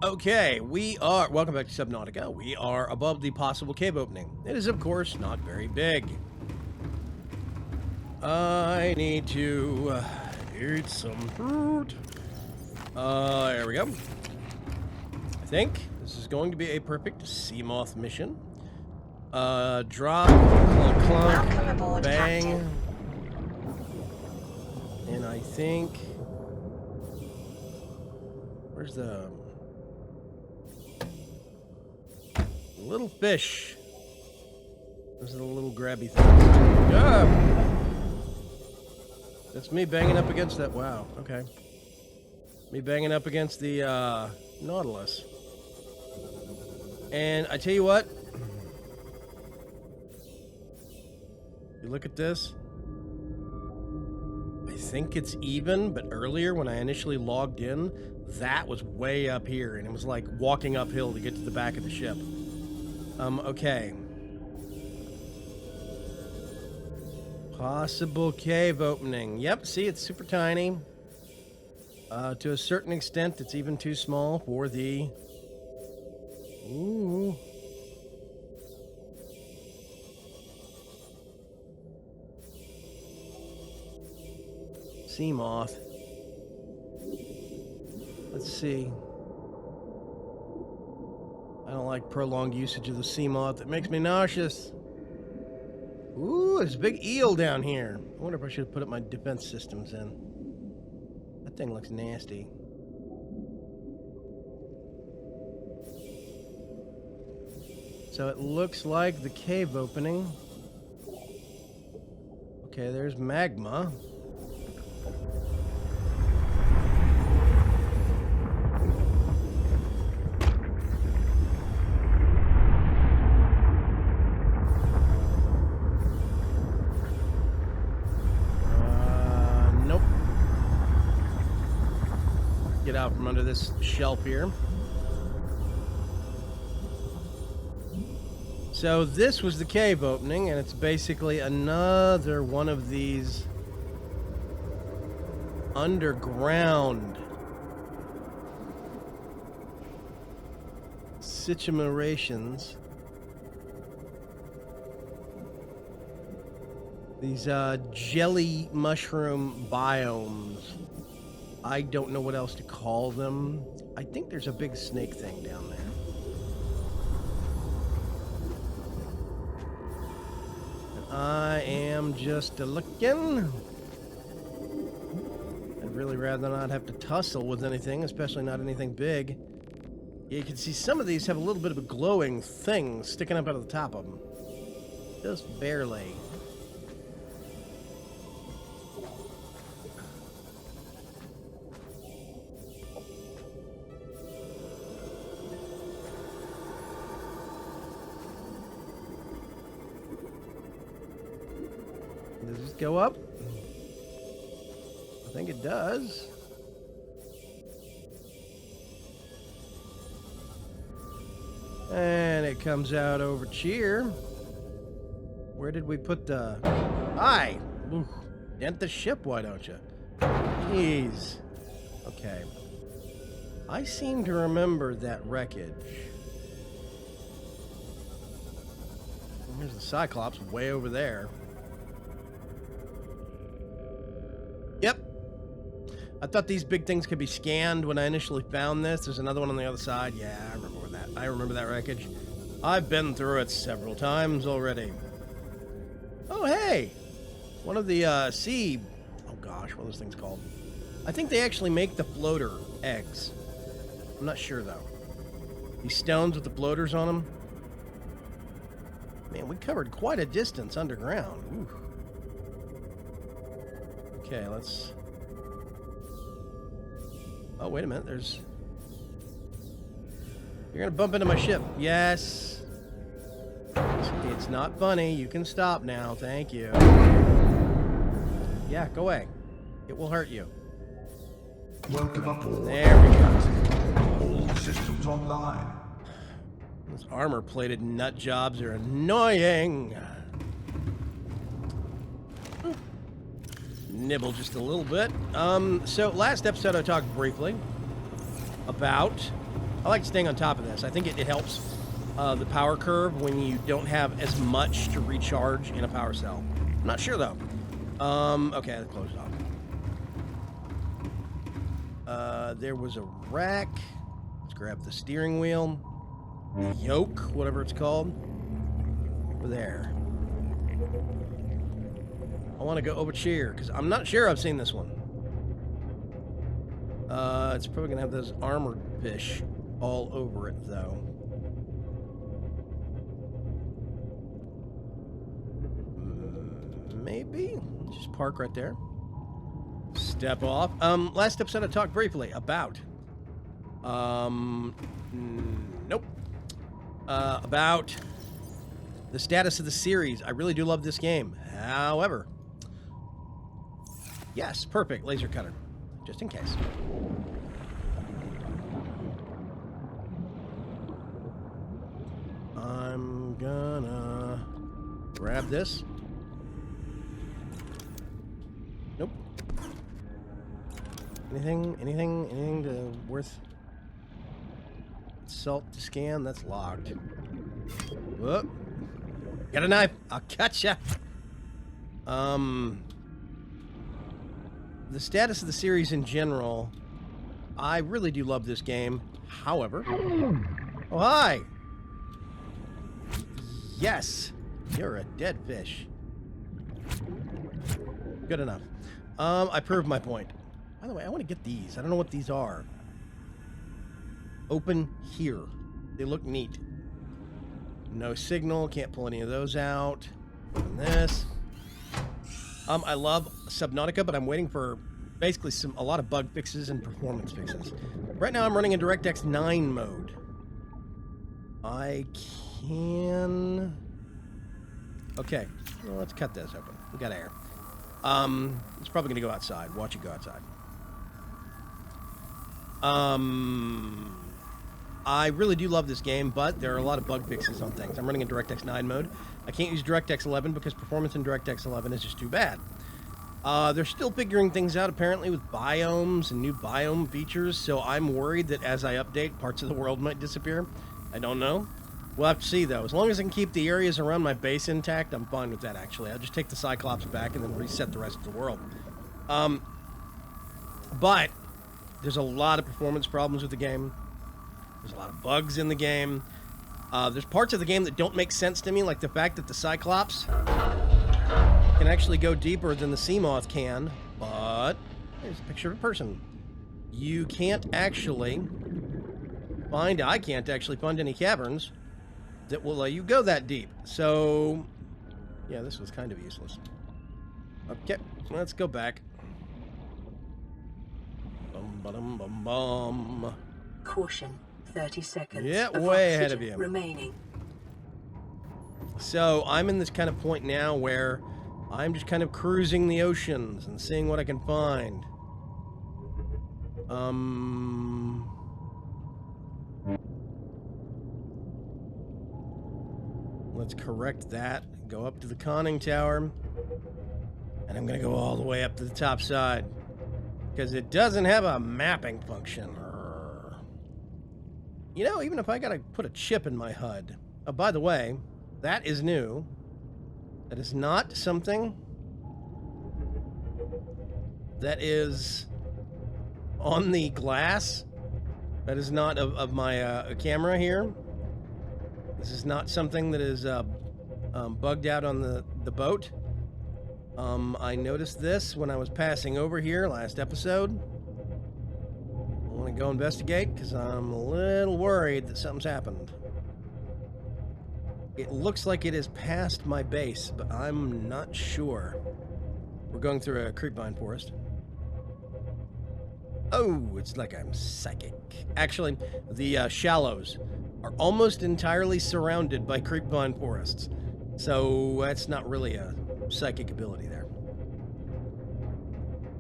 Okay, welcome back to Subnautica. We are above the possible cave opening. It is, of course, not very big. I need to eat some fruit. There we go. I think this is going to be a perfect sea moth mission. Drop, clunk, Welcome aboard, bang. Captain. And I think... Where's the... little fish. Those are the little grabby things. Ah! That's me banging up against that. Wow, okay. Me banging up against the Nautilus. And I tell you what. You look at this. I think it's even, but earlier when I initially logged in, that was way up here, and it was like walking uphill to get to the back of the ship. Okay. Possible cave opening. Yep, see, it's super tiny. To a certain extent, it's even too small for the... Ooh. Sea moth. Let's see. I don't like prolonged usage of the sea moth. It makes me nauseous. Ooh, there's a big eel down here. I wonder if I should have put my defense systems in. That thing looks nasty. So it looks like the cave opening. Okay, there's magma. Get out from under this shelf here. So this was the cave opening, and it's basically another one of these underground situations. These jelly mushroom biomes. I don't know what else to call them. I think there's a big snake thing down there. And I am just looking. I'd really rather not have to tussle with anything, especially not anything big. Yeah, you can see some of these have a little bit of a glowing thing sticking up out of the top of them. Just barely. Does this go up? I think it does. And it comes out over here. Where did we put the... Hi! Oof. Dent the ship, why don't you? Jeez. Okay. I seem to remember that wreckage. There's the Cyclops way over there. Yep. I thought these big things could be scanned when I initially found this. There's another one on the other side. Yeah, I remember that. I remember that wreckage. I've been through it several times already. Oh, hey! One of the sea... Oh, gosh, what are those things called? I think they actually make the floater eggs. I'm not sure, though. These stones with the floaters on them. Man, we covered quite a distance underground. Ooh. Okay, let's... Oh, wait a minute, there's... You're gonna bump into my ship. Yes. It's not funny. You can stop now. Thank you. Yeah, go away. It will hurt you. Welcome aboard. There we go. All systems online. Those armor-plated nut jobs are annoying. Nibble just a little bit. So last episode I talked briefly about. I like staying on top of this. I think it helps the power curve when you don't have as much to recharge in a power cell. I'm not sure, though. Okay, that closed off. There was a rack. Let's grab the steering wheel. The yoke, whatever it's called. Over there. I want to go over here, because I'm not sure I've seen this one. It's probably going to have those armored fish all over it, though. Maybe? Just park right there. Step off. Last episode I talked briefly about... nope. About the status of the series. I really do love this game. However... Yes, perfect. Laser cutter. Just in case. I'm gonna grab this. Nope. Anything to worth salt to scan? That's locked. Whoop. Got a knife. I'll cut ya. The status of the series in general, I really do love this game. However, oh hi. Yes, you're a dead fish. Good enough. I proved my point. By the way, I want to get these. I don't know what these are. Open here. They look neat. No signal. Can't pull any of those out. Open this. I love Subnautica, but I'm waiting for basically a lot of bug fixes and performance fixes. Right now, I'm running in DirectX 9 mode. I can... Okay, well, let's cut this open. We got air. It's probably going to go outside. Watch it go outside. I really do love this game, but there are a lot of bug fixes on things. I'm running in DirectX 9 mode. I can't use DirectX 11 because performance in DirectX 11 is just too bad. They're still figuring things out, apparently, with biomes and new biome features, so I'm worried that as I update, parts of the world might disappear. I don't know. We'll have to see, though. As long as I can keep the areas around my base intact, I'm fine with that, actually. I'll just take the Cyclops back and then reset the rest of the world. But there's a lot of performance problems with the game. There's a lot of bugs in the game. There's parts of the game that don't make sense to me, like the fact that the Cyclops can actually go deeper than the Seamoth can, but here's a picture of a person. You can't actually find, I can't actually find any caverns that will let you go that deep. So, yeah, this was kind of useless. Okay, let's go back. Bum, ba-dum, bum, bum. Caution, 30 seconds. Yeah, way ahead of you. Remaining. So I'm in this kind of point now where I'm just kind of cruising the oceans and seeing what I can find. Let's correct that. Go up to the conning tower. And I'm going to go all the way up to the top side. Because it doesn't have a mapping function. You know, even if I got to put a chip in my HUD. Oh, by the way, that is new. That is not something that is on the glass. That is not of my camera here. This is not something that is bugged out on the boat. I noticed this when I was passing over here last episode. I want to go investigate because I'm a little worried that something's happened. It looks like it is past my base, but I'm not sure. We're going through a creepvine forest. Oh, it's like I'm psychic. Actually, the shallows are almost entirely surrounded by creepvine forests. So that's not really a psychic ability there.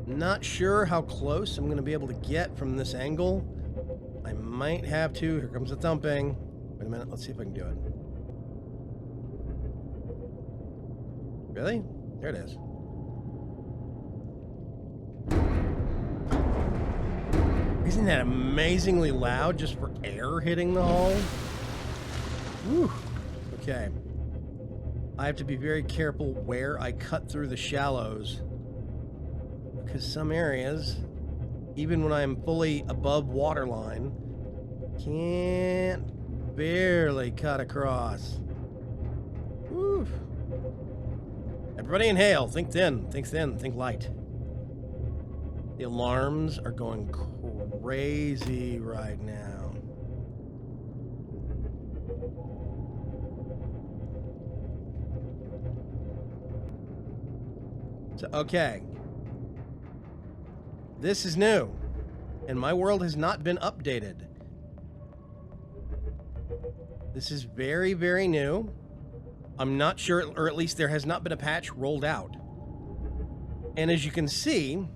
Not sure how close I'm going to be able to get from this angle. I might have to. Here comes the thumping. Wait a minute. Let's see if I can do it. Really? There it is. Isn't that amazingly loud just for air hitting the hull? Whew. Okay. I have to be very careful where I cut through the shallows, because some areas, even when I am fully above waterline, can't barely cut across. Whew. Everybody inhale. Think thin. Think thin. Think light. The alarms are going crazy right now. So, okay. This is new, and my world has not been updated. This is very, very new. I'm not sure, or at least there has not been a patch rolled out. And as you can see,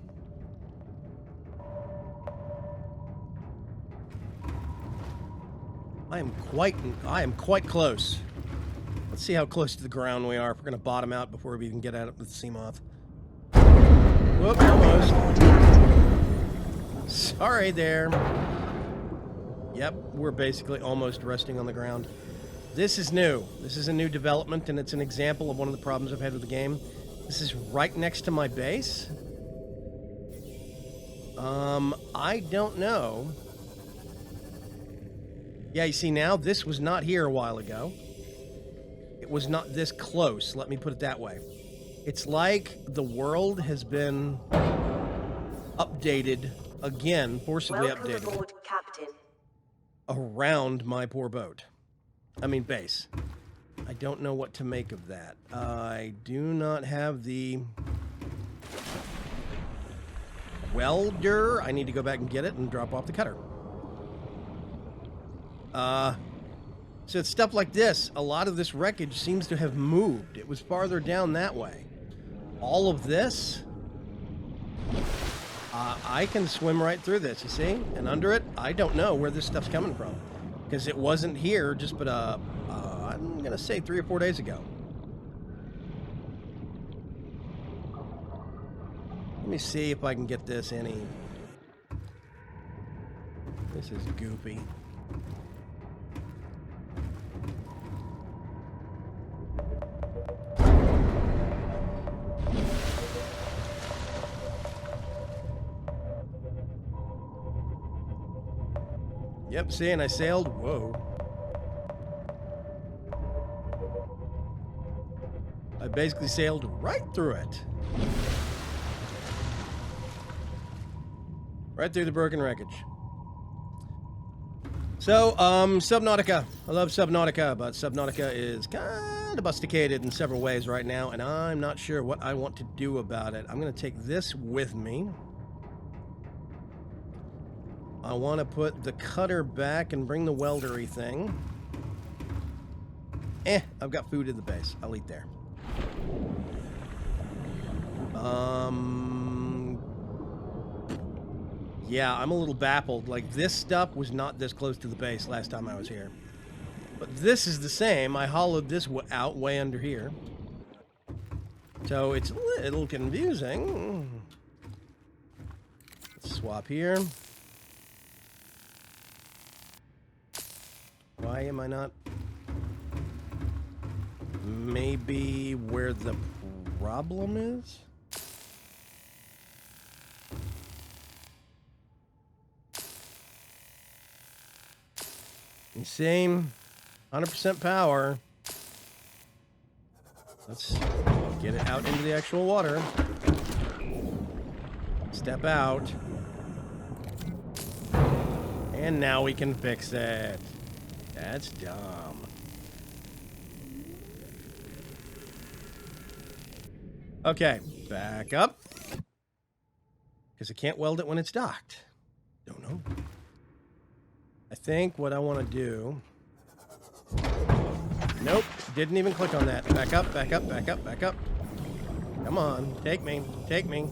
I am quite close. Let's see how close to the ground we are if we're going to bottom out before we even get at it with the sea moth. Whoop, almost. Sorry there. Yep, we're basically almost resting on the ground. This is new. This is a new development, and it's an example of one of the problems I've had with the game. This is right next to my base. I don't know. Yeah, you see now, this was not here a while ago. It was not this close, let me put it that way. It's like the world has been updated again, forcibly Welcome updated. aboard, Captain. Around my poor boat. I mean, base. I don't know what to make of that. I do not have the welder. I need to go back and get it and drop off the cutter. So it's stuff like this. A lot of this wreckage seems to have moved. It was farther down that way. All of this, I can swim right through this, you see? And under it, I don't know where this stuff's coming from. Because it wasn't here just but, I'm going to say 3 or 4 days ago. Let me see if I can get this any... This is goofy. Yep, see, and I sailed. Whoa. I basically sailed right through it. Right through the broken wreckage. So, Subnautica. I love Subnautica, but Subnautica is kind of busticated in several ways right now, and I'm not sure what I want to do about it. I'm going to take this with me. I want to put the cutter back and bring the weldery thing. I've got food in the base. I'll eat there. Yeah, I'm a little baffled. Like, this stuff was not this close to the base last time I was here. But this is the same. I hollowed this out way under here. So it's a little confusing. Let's swap here. Why am I not? Maybe where the problem is? You see? 100% power. Let's get it out into the actual water. Step out. And now we can fix it. That's dumb. Okay, back up. Because I can't weld it when it's docked. Don't know. I think what I want to do... Nope, didn't even click on that. Back up, back up, back up, back up. Come on, take me, take me.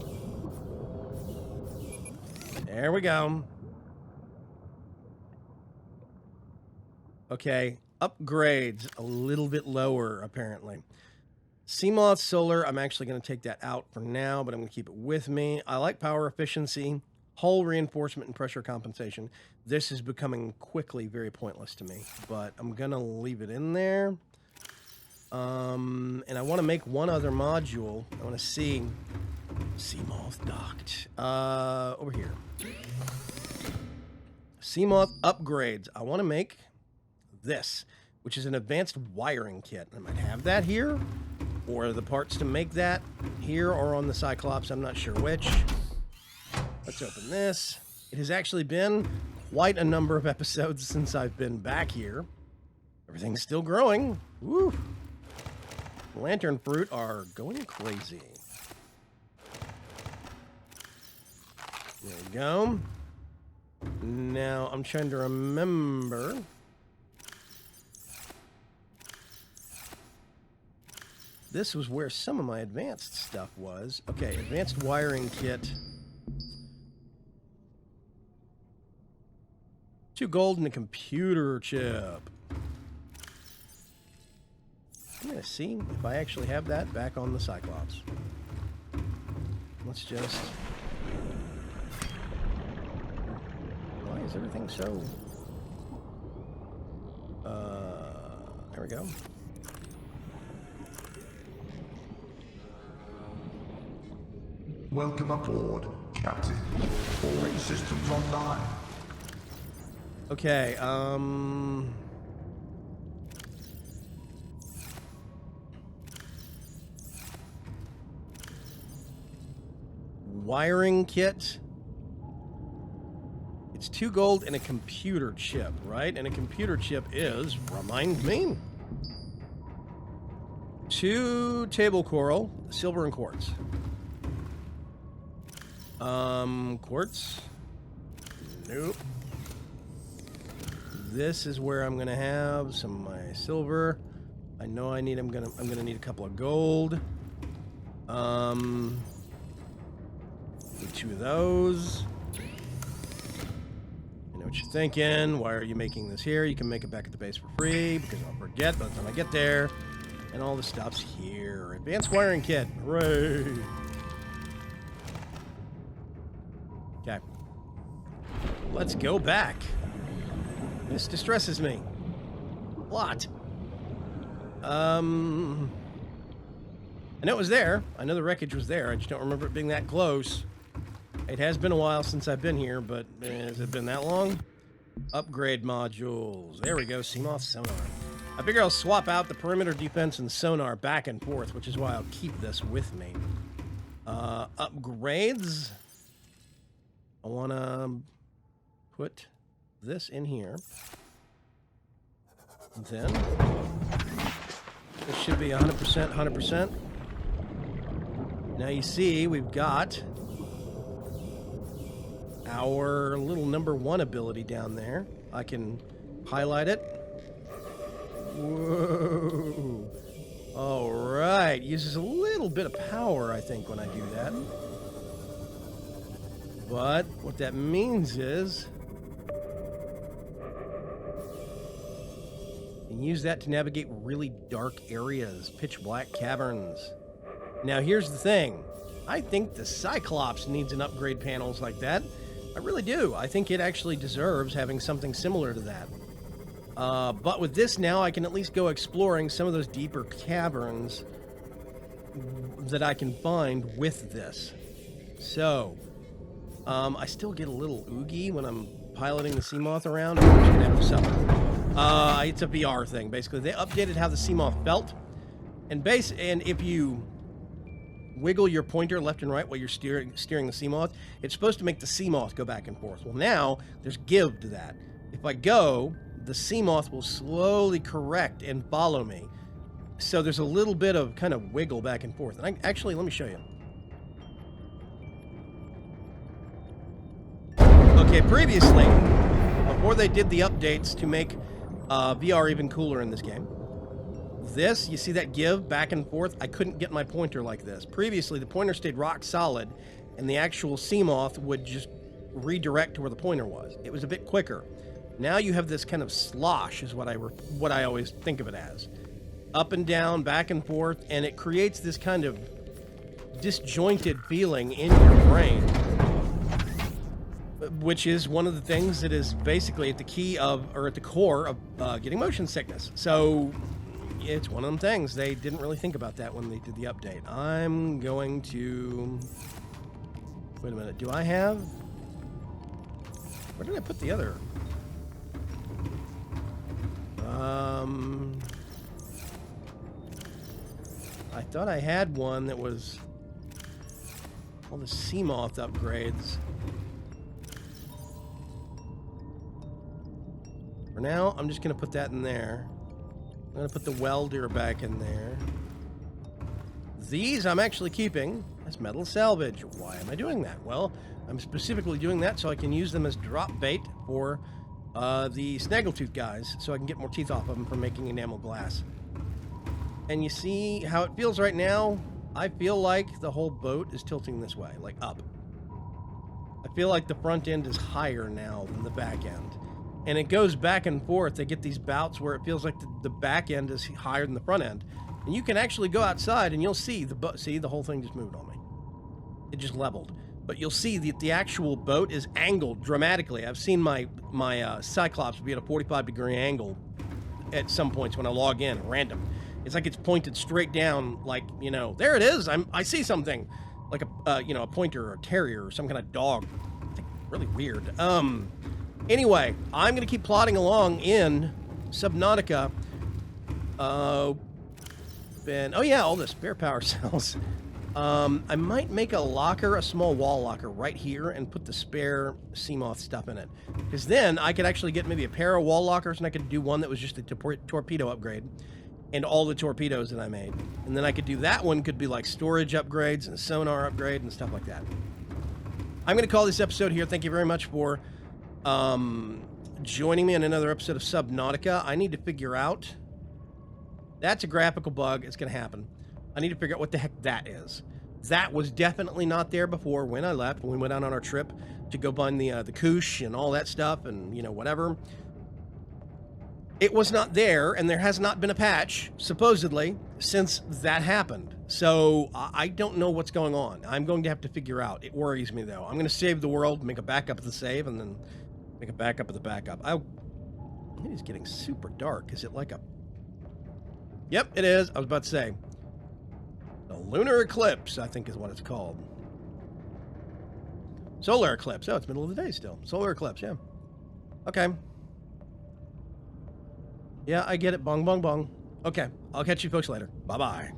There we go. Okay, upgrades a little bit lower, apparently. Seamoth Solar, I'm actually going to take that out for now, but I'm going to keep it with me. I like power efficiency. hull reinforcement and pressure compensation. This is becoming quickly very pointless to me, but I'm going to leave it in there. And I want to make one other module. I want to see Seamoth docked. Over here. Seamoth upgrades. I want to make this, which is an advanced wiring kit. I might have that here, or the parts to make that here or on the Cyclops. I'm not sure which. Let's open this. It has actually been quite a number of episodes since I've been back here. Everything's still growing. Woo! Lantern fruit are going crazy. There we go. Now, I'm trying to remember. This was where some of my advanced stuff was. Okay, advanced wiring kit. 2 gold and a computer chip. I'm going to see if I actually have that back on the Cyclops. Let's just... Why is everything so... There we go. Welcome aboard, Captain. All systems online. Okay, wiring kit. It's 2 gold and a computer chip, right? And a computer chip is, remind me, 2 table coral, silver and quartz. Quartz. Nope. This is where I'm gonna have some of my silver. I know I'm gonna need a couple of gold. Need 2 of those. I know what you're thinking. Why are you making this here? You can make it back at the base for free because I'll forget by the time I get there. And all the stuff's here. Advanced wiring kit. Hooray! Okay. Let's go back. This distresses me. A lot. I know it was there. I know the wreckage was there. I just don't remember it being that close. It has been a while since I've been here, but has it been that long? Upgrade modules. There we go. Seamoth sonar. I figure I'll swap out the perimeter defense and sonar back and forth, which is why I'll keep this with me. Upgrades. I want to put this in here. Then this should be 100%, 100%. Now you see we've got our little number 1 ability down there. I can highlight it. Whoa. All right. Uses a little bit of power, I think, when I do that. But what that means is you can use that to navigate really dark areas, pitch black caverns. Now, here's the thing. I think the Cyclops needs an upgrade panels like that. I really do. I think it actually deserves having something similar to that. But with this now, I can at least go exploring some of those deeper caverns that I can find with this. So, I still get a little oogie when I'm piloting the Seamoth around. I'm just gonna have to suffer. It's a VR thing, basically. They updated how the Seamoth felt. And if you wiggle your pointer left and right while you're steering the Seamoth, it's supposed to make the Seamoth go back and forth. Well, now there's give to that. If I go, the Seamoth will slowly correct and follow me. So there's a little bit of kind of wiggle back and forth. And actually, let me show you. Okay, previously, before they did the updates to make VR even cooler in this game, you see that give back and forth? I couldn't get my pointer like this. Previously, the pointer stayed rock solid, and the actual Seamoth would just redirect to where the pointer was. It was a bit quicker. Now you have this kind of slosh, is what I always think of it as. Up and down, back and forth, and it creates this kind of disjointed feeling in your brain. which is one of the things that is basically at the key of, or at the core of getting motion sickness. So it's one of them things. They didn't really think about that when they did the update. I'm going to... Wait a minute. Do I have... Where did I put the other? I thought I had one that was all the Seamoth upgrades. For now, I'm just going to put that in there. I'm going to put the welder back in there. These I'm actually keeping as metal salvage. Why am I doing that? Well, I'm specifically doing that so I can use them as drop bait for the snaggletooth guys, so I can get more teeth off of them for making enamel glass. And you see how it feels right now? I feel like the whole boat is tilting this way, like up. I feel like the front end is higher now than the back end. And it goes back and forth. They get these bouts where it feels like the back end is higher than the front end. And you can actually go outside and you'll see the whole thing just moved on me. It just leveled. But you'll see that the actual boat is angled dramatically. I've seen my Cyclops be at a 45-degree angle at some points when I log in, random. It's like it's pointed straight down, like, you know, there it is. I see something, like a pointer or a terrier or some kind of dog. Really weird. Anyway, I'm gonna keep plodding along in Subnautica. Oh yeah, all the spare power cells. I might make a locker, a small wall locker right here, and put the spare Seamoth stuff in it. Because then I could actually get maybe a pair of wall lockers, and I could do one that was just a torpedo upgrade. And all the torpedoes that I made. And then I could do that one, could be like storage upgrades and sonar upgrade and stuff like that. I'm going to call this episode here. Thank you very much for joining me on another episode of Subnautica. I need to figure out... That's a graphical bug. It's going to happen. I need to figure out what the heck that is. That was definitely not there before when I left, when we went out on our trip to go find the Koosh and all that stuff and, you know, whatever. It was not there, and there has not been a patch, supposedly, since that happened. So, I don't know what's going on. I'm going to have to figure out. It worries me, though. I'm going to save the world, make a backup of the save, and then make a backup of the backup. It is getting super dark. Is it like a... Yep, it is. I was about to say. The lunar eclipse, I think is what it's called. Solar eclipse. Oh, it's middle of the day still. Solar eclipse, yeah. Okay. Yeah, I get it. Bong, bong, bong. Okay, I'll catch you folks later. Bye-bye.